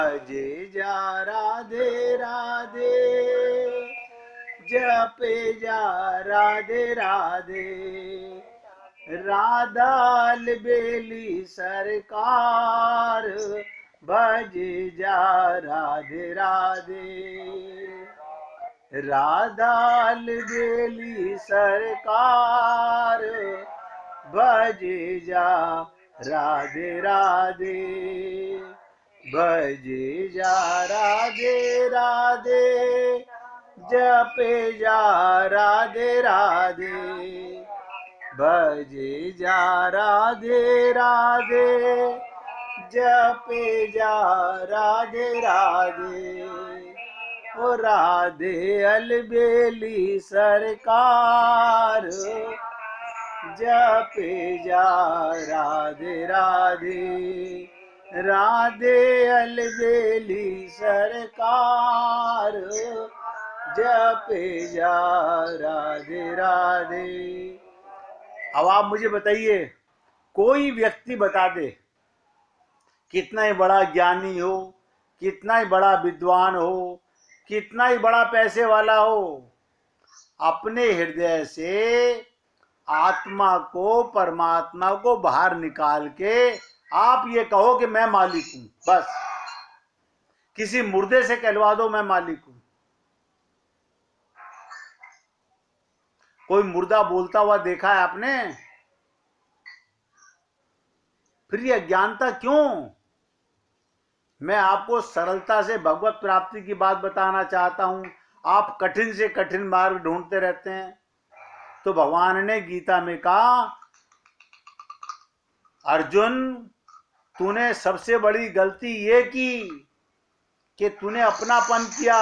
भजे जा राधे राधे, जपे जा राधे राधे, राधा बेली सरकार, भजे जा राधे राधे, राधा बेली सरकार, भजे जा राधे राधे, भजे जा राधे राधे, जपे जा राधे राधे, भजे जा राधे राधे, जपे जा राधे राधे, ओ राधे अलबेली सरकार, जपे जा राधे राधे, राधे अलबेली सरकार, जपे जा राधे राधे। अब आप मुझे बताइए, कोई व्यक्ति बता दे, कितना ही बड़ा ज्ञानी हो, कितना ही बड़ा विद्वान हो, कितना ही बड़ा पैसे वाला हो, अपने हृदय से आत्मा को, परमात्मा को बाहर निकाल के आप ये कहो कि मैं मालिक हूं, बस किसी मुर्दे से कहलवा दो मैं मालिक हूं। कोई मुर्दा बोलता हुआ देखा है आपने? फिर ये अज्ञानता क्यों? मैं आपको सरलता से भगवत प्राप्ति की बात बताना चाहता हूं। आप कठिन से कठिन मार्ग ढूंढते रहते हैं। तो भगवान ने गीता में कहा, अर्जुन तूने सबसे बड़ी गलती ये की कि तूने अपनापन किया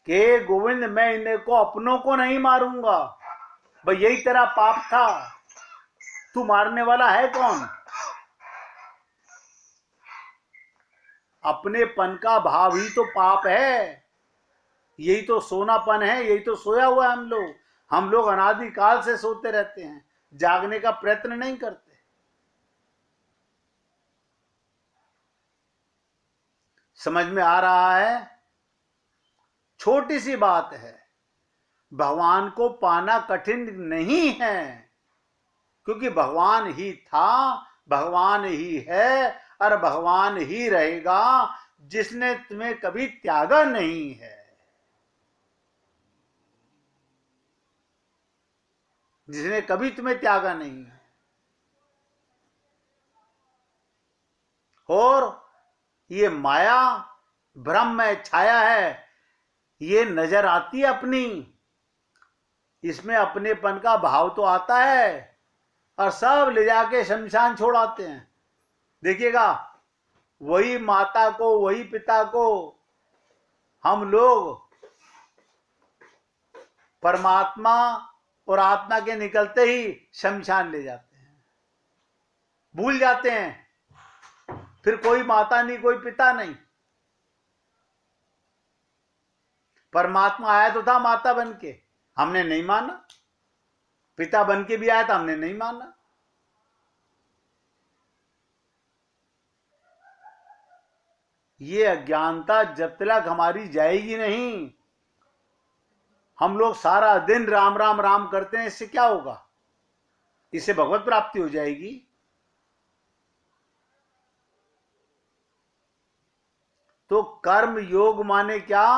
कि गोविंद मैं इन्हें को अपनों को नहीं मारूंगा। भाई यही तेरा पाप था, तू मारने वाला है कौन? अपनेपन का भाव ही तो पाप है, यही तो सोनापन है, यही तो सोया हुआ है हम लोग अनादिकाल से सोते रहते हैं, जागने का प्रयत्न नहीं करते। समझ में आ रहा है? छोटी सी बात है, भगवान को पाना कठिन नहीं है, क्योंकि भगवान ही था, भगवान ही है और भगवान ही रहेगा, जिसने तुम्हें कभी त्यागा नहीं है, जिसने कभी तुम्हें त्यागा नहीं है। और ये माया भ्रम में छाया है, ये नजर आती है अपनी, इसमें अपनेपन का भाव तो आता है और सब ले जाके शमशान छोड़ आते हैं। देखिएगा, वही माता को, वही पिता को हम लोग परमात्मा और आत्मा के निकलते ही शमशान ले जाते हैं, भूल जाते हैं। फिर कोई माता नहीं, कोई पिता नहीं। परमात्मा आया तो था माता बन के, हमने नहीं माना। पिता बन के भी आया था, हमने नहीं माना। ये अज्ञानता जब तक हमारी जाएगी नहीं, हम लोग सारा दिन राम राम राम करते हैं, इससे क्या होगा? इससे भगवत प्राप्ति हो जाएगी। तो कर्म योग माने क्या?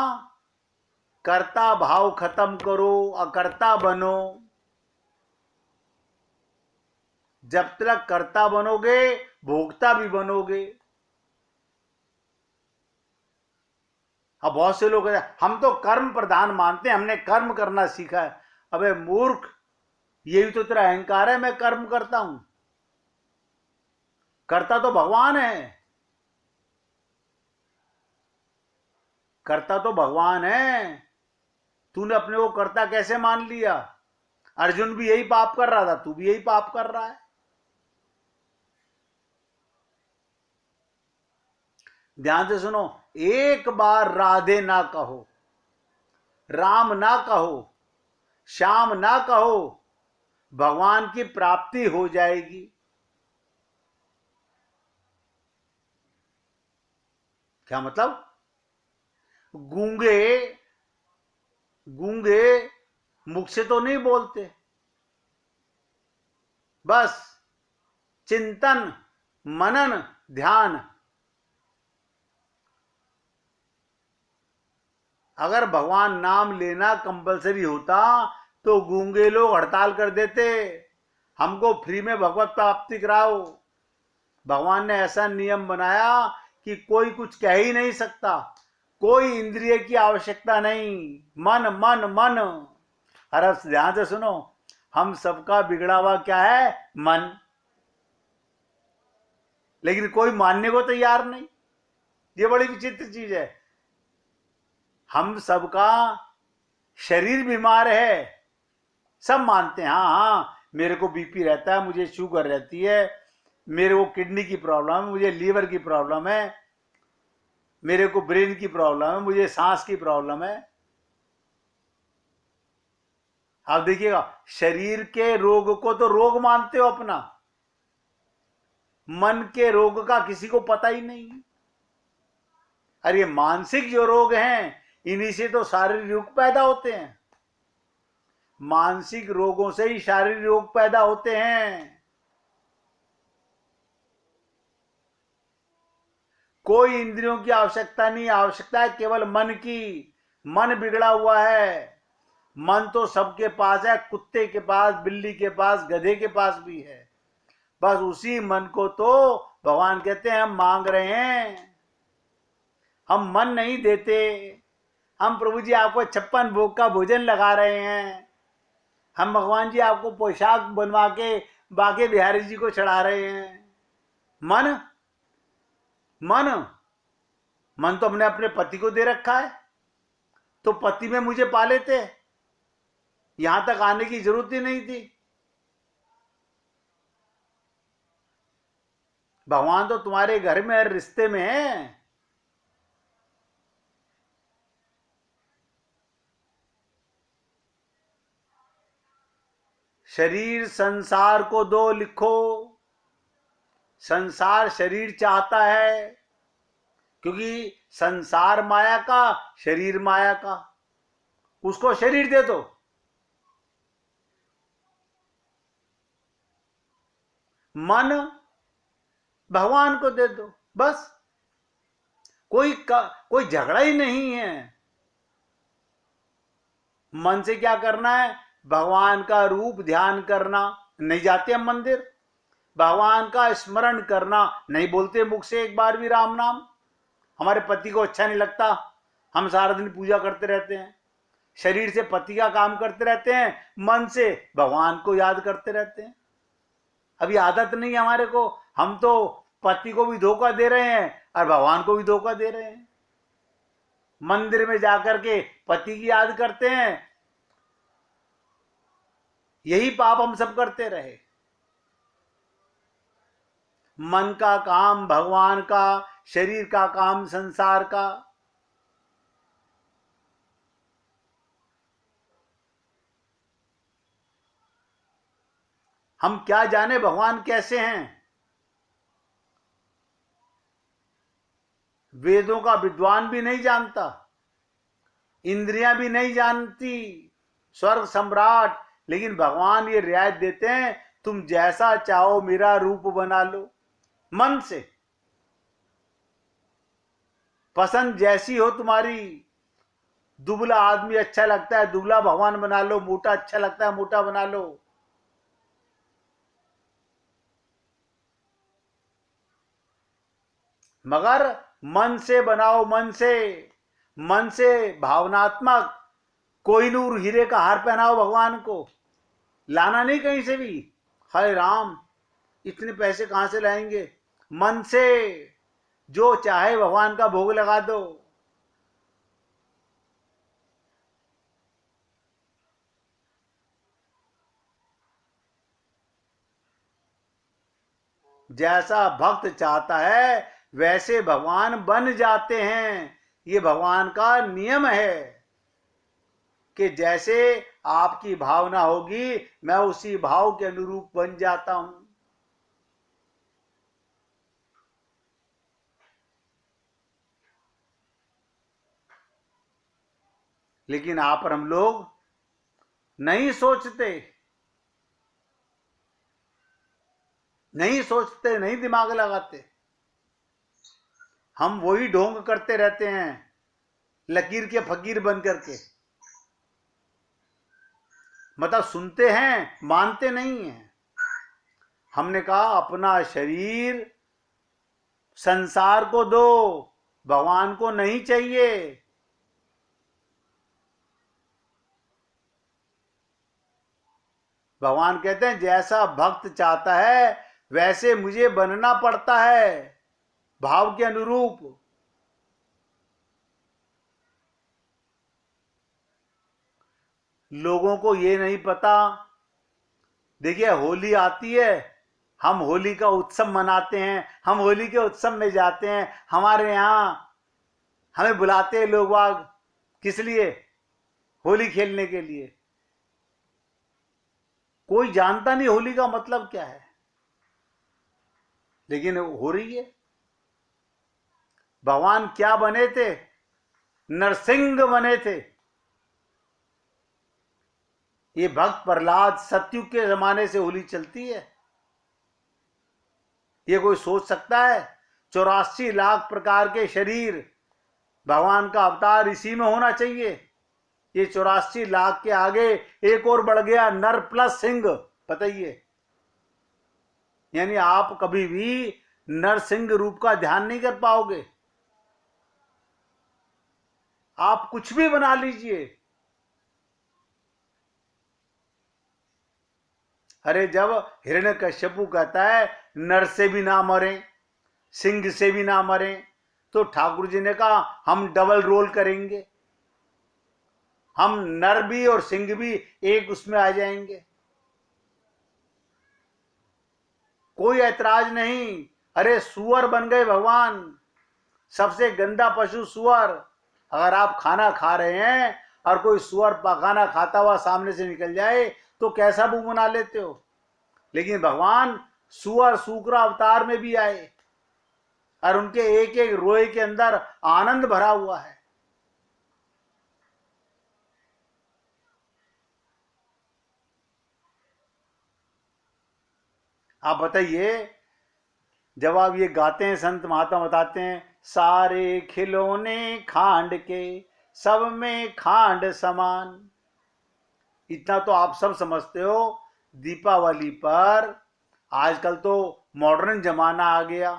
कर्ता भाव खत्म करो, अकर्ता बनो। जब तक कर्ता बनोगे, भोक्ता भी बनोगे। अब बहुत से लोग हम तो कर्म प्रधान मानते हैं, हमने कर्म करना सीखा है। अबे मूर्ख, यही तो तेरा अहंकार है, मैं कर्म करता हूं। कर्ता तो भगवान है, कर्ता तो भगवान है। तूने अपने को कर्ता कैसे मान लिया? अर्जुन भी यही पाप कर रहा था, तू भी यही पाप कर रहा है। ध्यान से सुनो, एक बार राधे ना कहो, राम ना कहो, श्याम ना कहो, भगवान की प्राप्ति हो जाएगी। क्या मतलब? गूंगे गूंगे मुख से तो नहीं बोलते, बस चिंतन, मनन, ध्यान। अगर भगवान नाम लेना कंपलसरी होता तो गूंगे लोग हड़ताल कर देते, हमको फ्री में भगवत प्राप्ति कराओ। भगवान ने ऐसा नियम बनाया कि कोई कुछ कह ही नहीं सकता, कोई इंद्रिय की आवश्यकता नहीं, मन मन मन। अरे ध्यान से सुनो, हम सबका बिगड़ा हुआ क्या है? मन। लेकिन कोई मानने को तैयार नहीं, ये बड़ी विचित्र चीज है। हम सबका शरीर बीमार है, सब मानते हैं, हाँ हाँ मेरे को बीपी रहता है, मुझे शुगर रहती है, मेरे को किडनी की प्रॉब्लम है, मुझे लीवर की प्रॉब्लम है, मेरे को ब्रेन की प्रॉब्लम है, मुझे सांस की प्रॉब्लम है। आप देखिएगा, शरीर के रोग को तो रोग मानते हो अपना, मन के रोग का किसी को पता ही नहीं। अरे ये मानसिक जो रोग हैं, इन्हीं से तो शारीरिक रोग पैदा होते हैं। मानसिक रोगों से ही शारीरिक रोग पैदा होते हैं। कोई इंद्रियों की आवश्यकता नहीं, आवश्यकता है केवल मन की। मन बिगड़ा हुआ है। मन तो सबके पास है, कुत्ते के पास, बिल्ली के पास, गधे के पास भी है। बस उसी मन को तो भगवान कहते हैं हम मांग रहे हैं, हम मन नहीं देते। हम प्रभु जी आपको 56 भोग का भोजन लगा रहे हैं, हम भगवान जी आपको पोशाक बनवा के बाके बिहारी जी को चढ़ा रहे हैं। मन मन मन तो हमने अपने पति को दे रखा है, तो पति में मुझे पा लेते, यहां तक आने की जरूरत ही नहीं थी। भगवान तो तुम्हारे घर में हर रिश्ते में है। शरीर संसार को दो, लिखो। संसार शरीर चाहता है, क्योंकि संसार माया का, शरीर माया का। उसको शरीर दे दो। मन भगवान को दे दो, बस। कोई झगड़ा ही नहीं है। मन से क्या करना है? भगवान का रूप ध्यान करना। नहीं जाते हम मंदिर, भगवान का स्मरण करना, नहीं बोलते मुख से एक बार भी राम नाम। हमारे पति को अच्छा नहीं लगता, हम सारा दिन पूजा करते रहते हैं, शरीर से पति का काम करते रहते हैं, मन से भगवान को याद करते रहते हैं। अभी आदत नहीं है हमारे को, हम तो पति को भी धोखा दे रहे हैं और भगवान को भी धोखा दे रहे हैं। मंदिर में जाकर के पति की याद करते हैं, यही पाप हम सब करते रहे। मन का काम भगवान का, शरीर का काम संसार का। हम क्या जाने भगवान कैसे हैं। वेदों का विद्वान भी नहीं जानता, इंद्रियां भी नहीं जानती, स्वर्ग सम्राट, लेकिन भगवान ये रियायत देते हैं, तुम जैसा चाहो मेरा रूप बना लो। मन से पसंद जैसी हो तुम्हारी। दुबला आदमी अच्छा लगता है, दुबला भगवान बना लो, मोटा अच्छा लगता है, मोटा बना लो। मगर मन से बनाओ, मन से भावनात्मक। कोहिनूर हीरे का हार पहनाओ भगवान को, लाना नहीं कहीं से भी। हाय राम, इतने पैसे कहां से लाएंगे? मन से जो चाहे भगवान का भोग लगा दो। जैसा भक्त चाहता है वैसे भगवान बन जाते हैं। ये भगवान का नियम है कि जैसे आपकी भावना होगी मैं उसी भाव के अनुरूप बन जाता हूं। लेकिन आप और हम लोग नहीं सोचते, नहीं सोचते, नहीं दिमाग लगाते। हम वही ढोंग करते रहते हैं, लकीर के फकीर बन करके। मतलब सुनते हैं, मानते नहीं हैं। हमने कहा अपना शरीर संसार को दो, भगवान को नहीं चाहिए। भगवान कहते हैं जैसा भक्त चाहता है वैसे मुझे बनना पड़ता है, भाव के अनुरूप। लोगों को ये नहीं पता। देखिए होली आती है, हम होली का उत्सव मनाते हैं, हम होली के उत्सव में जाते हैं। हमारे यहाँ हमें बुलाते हैं लोग बाग, किस लिए? होली खेलने के लिए। कोई जानता नहीं होली का मतलब क्या है, लेकिन हो रही है। भगवान क्या बने थे? नरसिंह बने थे। ये भक्त प्रहलाद सतयुग के जमाने से होली चलती है। ये कोई सोच सकता है? 84 लाख प्रकार के शरीर, भगवान का अवतार इसी में होना चाहिए। ये 84 लाख के आगे एक और बढ़ गया, नर प्लस सिंह। बताइए, यानी आप कभी भी नरसिंह रूप का ध्यान नहीं कर पाओगे। आप कुछ भी बना लीजिए। अरे जब हिरण्यकश्यपु कहता है नर से भी ना मरे, सिंह से भी ना मरे, तो ठाकुर जी ने कहा हम डबल रोल करेंगे, हम नर भी और सिंह भी एक उसमें आ जाएंगे। कोई ऐतराज नहीं। अरे सुअर बन गए भगवान, सबसे गंदा पशु सुअर। अगर आप खाना खा रहे हैं और कोई सुअर खाना खाता हुआ सामने से निकल जाए तो कैसा मुंह बना लेते हो? लेकिन भगवान सुअर सूकरा अवतार में भी आए और उनके एक एक रोए के अंदर आनंद भरा हुआ है। आप बताइए, जब आप ये गाते हैं, संत महात्मा बताते हैं सारे खिलौने खांड के, सब में खांड समान। इतना तो आप सब समझते हो। दीपावली पर आजकल तो मॉडर्न जमाना आ गया,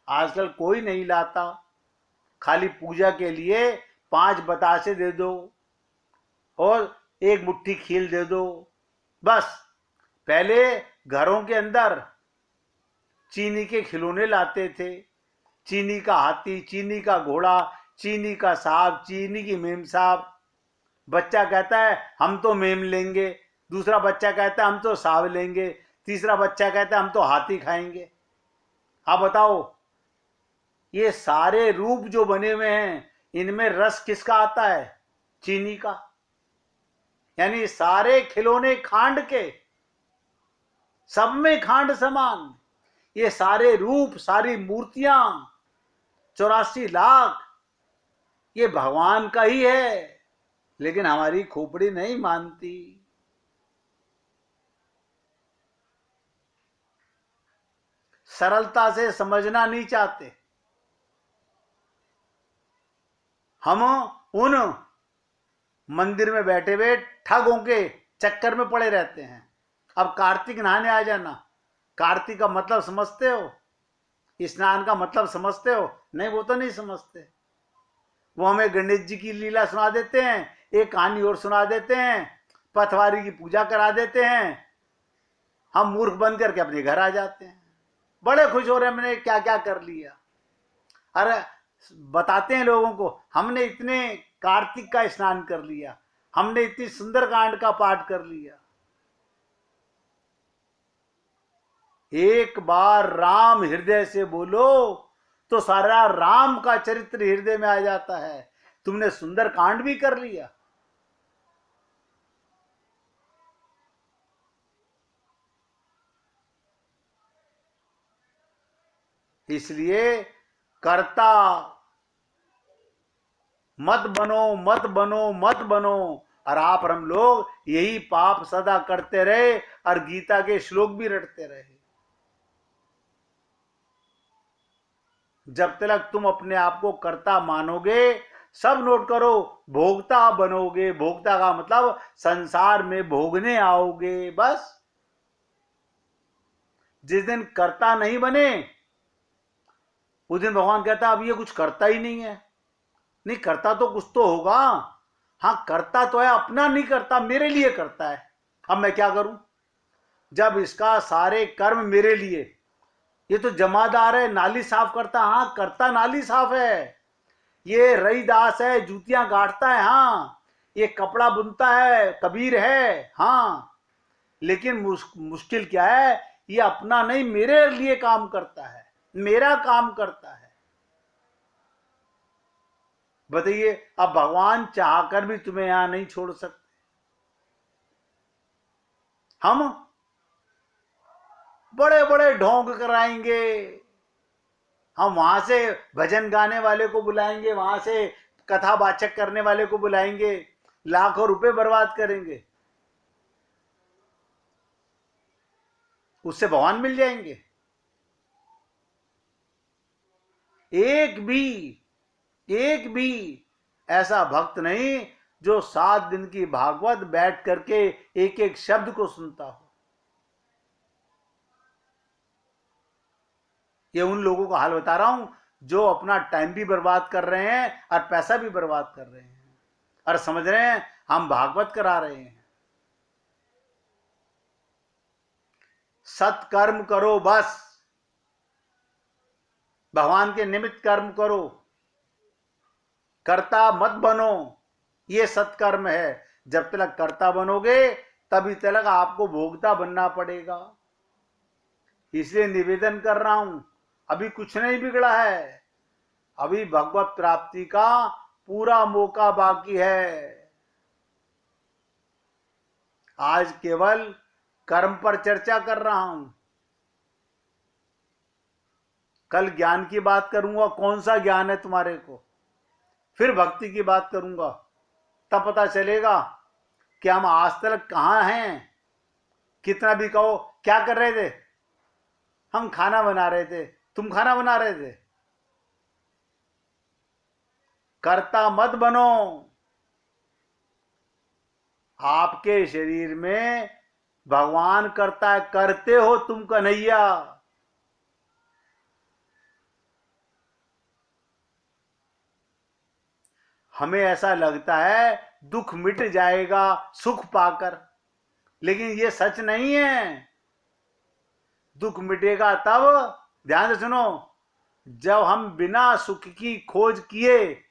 आजकल कोई नहीं लाता। खाली पूजा के लिए 5 बतासे दे दो और एक मुट्ठी खील दे दो, बस। पहले घरों के अंदर चीनी के खिलौने लाते थे, चीनी का हाथी, चीनी का घोड़ा, चीनी का सांप, चीनी की मेम साहब। बच्चा कहता है हम तो मेम लेंगे, दूसरा बच्चा कहता है हम तो सांप लेंगे, तीसरा बच्चा कहता है हम तो हाथी खाएंगे। आप बताओ, ये सारे रूप जो बने हुए हैं इनमें रस किसका आता है? चीनी का। यानी सारे खिलौने खांड के, सब में खांड समान। ये सारे रूप, सारी मूर्तियां, 84 लाख, ये भगवान का ही है। लेकिन हमारी खोपड़ी नहीं मानती। सरलता से समझना नहीं चाहते। हम उन मंदिर में बैठे हुए ठगों के चक्कर में पड़े रहते हैं। अब कार्तिक नहाने आ जाना, कार्तिक का मतलब समझते हो? स्नान का मतलब समझते हो? नहीं, वो तो नहीं समझते। वो हमें गणेश जी की लीला सुना देते हैं, एक कहानी और सुना देते हैं, पथवारी की पूजा करा देते हैं, हम मूर्ख बन करके अपने घर आ जाते हैं। बड़े खुश हो रहे हैं हमने क्या क्या कर लिया। अरे बताते हैं लोगों को हमने इतने कार्तिक का स्नान कर लिया, हमने इतनी सुंदर कांड का पाठ कर लिया। एक बार राम हृदय से बोलो तो सारा राम का चरित्र हृदय में आ जाता है। तुमने सुंदर कांड भी कर लिया। इसलिए कर्ता मत बनो मत बनो मत बनो। और आप और हम लोग यही पाप सदा करते रहे और गीता के श्लोक भी रटते रहे। जब तक तुम अपने आप को कर्ता मानोगे, सब नोट करो, भोक्ता बनोगे। भोक्ता का मतलब संसार में भोगने आओगे बस। जिस दिन कर्ता नहीं बने उस दिन भगवान कहता अब ये कुछ करता ही नहीं है। नहीं, करता तो कुछ तो होगा। हाँ, करता तो है, अपना नहीं करता, मेरे लिए करता है। अब मैं क्या करूं जब इसका सारे कर्म मेरे लिए। ये तो जमादार है, नाली साफ करता, हाँ करता नाली साफ है। ये रईदास है, जूतियां गाड़ता है, हाँ। ये कपड़ा बुनता है, कबीर है, हाँ। लेकिन मुश्किल क्या है, ये अपना नहीं मेरे लिए काम करता है, मेरा काम करता है। बताइए, अब भगवान चाहकर भी तुम्हें यहां नहीं छोड़ सकते। हम बड़े बड़े ढोंग कराएंगे, हम वहां से भजन गाने वाले को बुलाएंगे, वहां से कथावाचक करने वाले को बुलाएंगे, लाखों रुपए बर्बाद करेंगे, उससे भगवान मिल जाएंगे? एक भी ऐसा भक्त नहीं जो 7 दिन की भागवत बैठ करके एक एक शब्द को सुनता हो। ये उन लोगों का हाल बता रहा हूं जो अपना टाइम भी बर्बाद कर रहे हैं और पैसा भी बर्बाद कर रहे हैं और समझ रहे हैं हम भागवत करा रहे हैं। सत्कर्म करो बस, भगवान के निमित्त कर्म करो, कर्ता मत बनो। ये सत्कर्म है। जब तक कर्ता बनोगे तभी तक आपको भोक्ता बनना पड़ेगा। इसलिए निवेदन कर रहा हूं, अभी कुछ नहीं बिगड़ा है, अभी भगवत प्राप्ति का पूरा मौका बाकी है। आज केवल कर्म पर चर्चा कर रहा हूं, कल ज्ञान की बात करूंगा, कौन सा ज्ञान है तुम्हारे को, फिर भक्ति की बात करूंगा, तब पता चलेगा कि हम आज तक कहां हैं। कितना भी कहो क्या कर रहे थे, हम खाना बना रहे थे, तुम खाना बना रहे थे। कर्ता मत बनो। आपके शरीर में भगवान करता है, करते हो तुम कन्हैया। हमें ऐसा लगता है दुख मिट जाएगा सुख पाकर, लेकिन ये सच नहीं है। दुख मिटेगा तब, ध्यान से सुनो, जब हम बिना सुख की खोज किए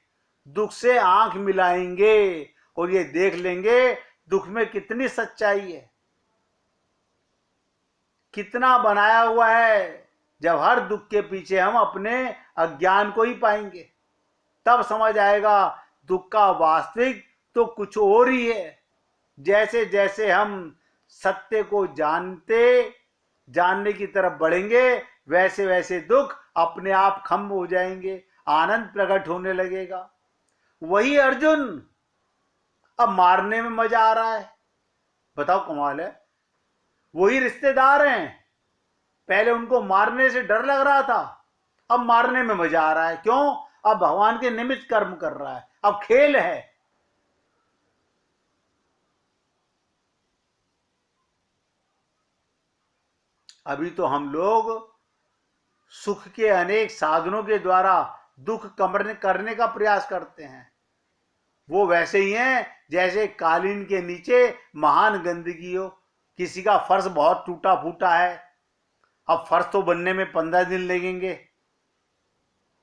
दुख से आंख मिलाएंगे और ये देख लेंगे दुख में कितनी सच्चाई है, कितना बनाया हुआ है। जब हर दुख के पीछे हम अपने अज्ञान को ही पाएंगे तब समझ आएगा दुख का वास्तविक तो कुछ और ही है। जैसे जैसे हम सत्य को जानने की तरफ बढ़ेंगे वैसे वैसे दुख अपने आप खत्म हो जाएंगे, आनंद प्रकट होने लगेगा। वही अर्जुन अब मारने में मजा आ रहा है। बताओ, कमाल है। वही रिश्तेदार हैं, पहले उनको मारने से डर लग रहा था, अब मारने में मजा आ रहा है। क्यों? अब भगवान के निमित्त कर्म कर रहा है, अब खेल है। अभी तो हम लोग सुख के अनेक साधनों के द्वारा दुख कम करने का प्रयास करते हैं। वो वैसे ही हैं जैसे कालीन के नीचे महान गंदगी हो। किसी का फर्श बहुत टूटा फूटा है, अब फर्श तो बनने में 15 दिन लगेंगे।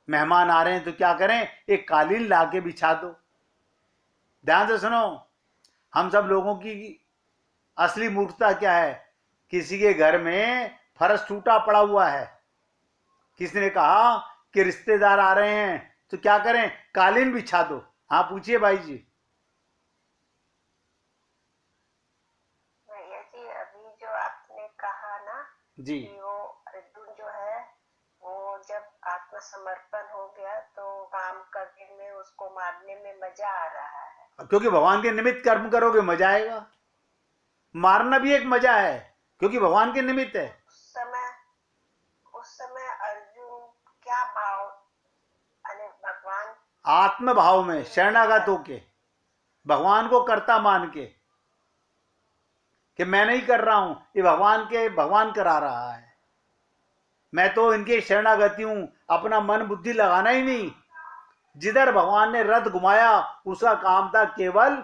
मेहमान आ रहे हैं तो क्या करें, एक कालीन लाके बिछा दो। ध्यान से सुनो, हम सब लोगों की असली मूर्खता क्या है, किसी के घर में फर्श टूटा पड़ा हुआ है, किसी ने कहा कि रिश्तेदार आ रहे हैं तो क्या करें, कालीन बिछा दो। हाँ पूछिए भाई जी। भैया जी, अभी जो आपने कहा ना जी कि वो अर्जुन जो है वो जब आत्मसमर्पण हो गया तो काम करने में उसको मारने में मजा आ रहा है। क्योंकि भगवान के निमित्त कर्म करोगे मजा आएगा। मारना भी एक मजा है क्योंकि भगवान के निमित्त है। उस समय अर्जुन क्या भाव, अरे भगवान आत्म भाव में शरणागत होके भगवान को कर्ता मान के कि मैं नहीं कर रहा हूं, ये भगवान करा रहा है, मैं तो इनके शरणागति हूं, अपना मन बुद्धि लगाना ही नहीं। जिधर भगवान ने रथ घुमाया उसका काम था केवल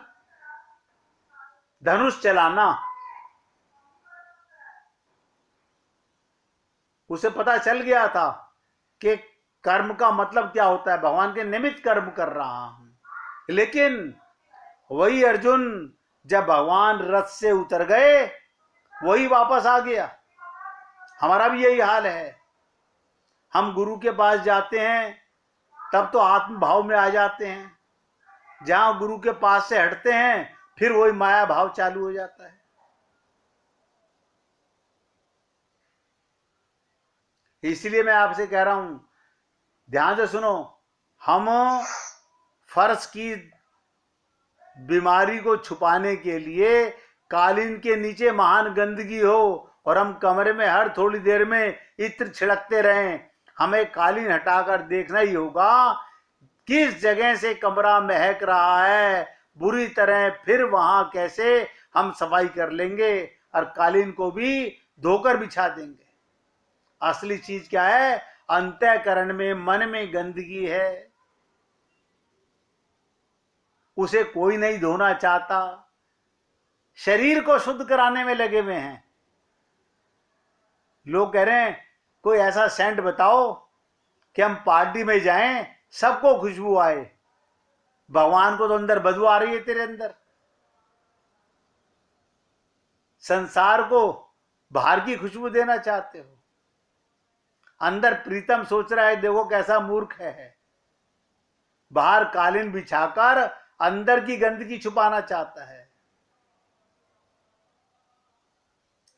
धनुष चलाना। उसे पता चल गया था कि कर्म का मतलब क्या होता है, भगवान के निमित्त कर्म कर रहा हूं। लेकिन वही अर्जुन जब भगवान रथ से उतर गए वही वापस आ गया। हमारा भी यही हाल है। हम गुरु के पास जाते हैं तब तो आत्म भाव में आ जाते हैं, जहां गुरु के पास से हटते हैं फिर वही माया भाव चालू हो जाता है। इसलिए मैं आपसे कह रहा हूं, ध्यान से सुनो। हम फर्श की बीमारी को छुपाने के लिए कालीन के नीचे महान गंदगी हो और हम कमरे में हर थोड़ी देर में इत्र छिड़कते रहें, हमें कालीन हटाकर देखना ही होगा किस जगह से कमरा महक रहा है बुरी तरह, फिर वहां कैसे हम सफाई कर लेंगे और कालीन को भी धोकर बिछा देंगे। असली चीज क्या है? अंतःकरण में, मन में गंदगी है, उसे कोई नहीं धोना चाहता। शरीर को शुद्ध कराने में लगे हुए हैं। लोग कह रहे हैं कोई ऐसा सेंट बताओ कि हम पार्टी में जाएं सबको खुशबू आए। भगवान को तो अंदर बदबू आ रही है तेरे अंदर। संसार को बाहर की खुशबू देना चाहते हो। अंदर प्रीतम सोच रहा है देखो कैसा मूर्ख है, बाहर कालीन बिछाकर अंदर की गंदगी छुपाना चाहता है।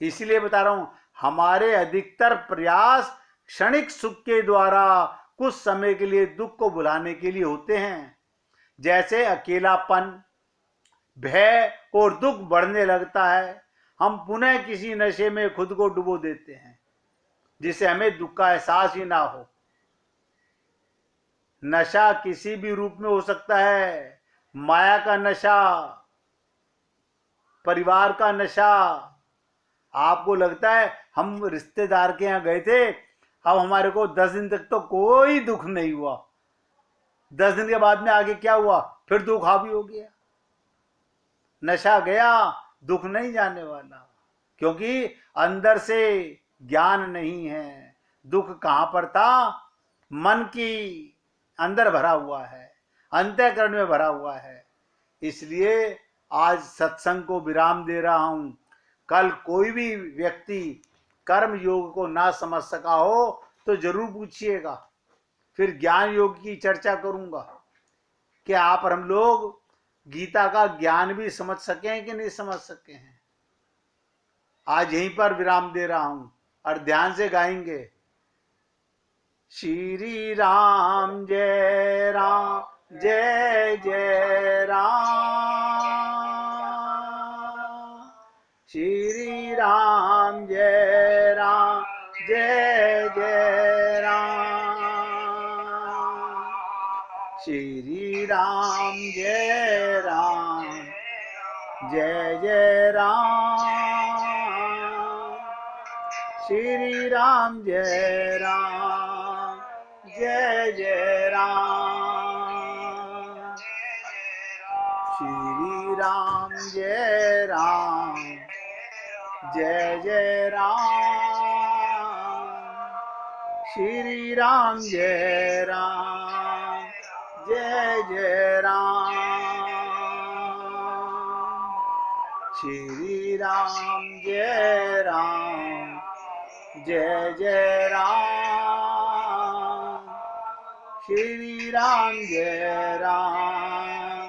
इसलिए बता रहा हूं, हमारे अधिकतर प्रयास क्षणिक सुख के द्वारा कुछ समय के लिए दुख को भुलाने के लिए होते हैं। जैसे अकेलापन, भय और दुख बढ़ने लगता है, हम पुनः किसी नशे में खुद को डुबो देते हैं जिससे हमें दुख का एहसास ही ना हो। नशा किसी भी रूप में हो सकता है, माया का नशा, परिवार का नशा। आपको लगता है हम रिश्तेदार के यहाँ गए थे, अब हमारे को 10 दिन तक तो कोई दुख नहीं हुआ, 10 दिन के बाद में आगे क्या हुआ, फिर दुख हावी हो गया। नशा गया, दुख नहीं जाने वाला, क्योंकि अंदर से ज्ञान नहीं है। दुख कहां पर था? मन की अंदर भरा हुआ है, अंतःकरण में भरा हुआ है। इसलिए आज सत्संग को विराम दे रहा हूं। कल कोई भी व्यक्ति कर्म योग को ना समझ सका हो तो जरूर पूछिएगा, फिर ज्ञान योग की चर्चा करूंगा कि आप और हम लोग गीता का ज्ञान भी समझ सके हैं कि नहीं समझ सके हैं। आज यहीं पर विराम दे रहा हूं और ध्यान से गाएंगे श्री राम जय राम जय जय राम, श्री राम जय राम जय जय राम, श्री राम जय राम जय जय राम, श्री राम जय राम जय जय राम, श्री राम जय राम जय जय राम, श्री राम जय राम जय जय राम, श्री राम जय राम जय जय राम, श्री राम जय राम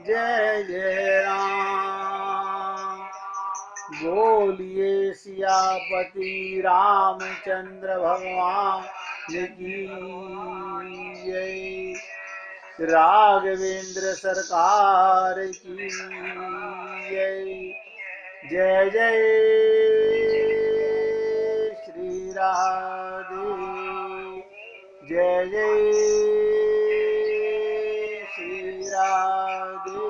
जय जय राम। बोलिए सियापति रामचंद्र भगवान की जय। राघवेंद्र सरकार की जय जय श्री राधे जय जय श्री राधे।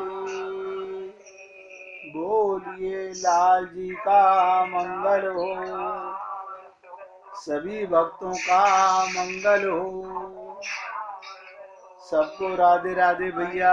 बोलिए लाल जी का मंगल हो, सभी भक्तों का मंगल हो। सबको राधे राधे भैया।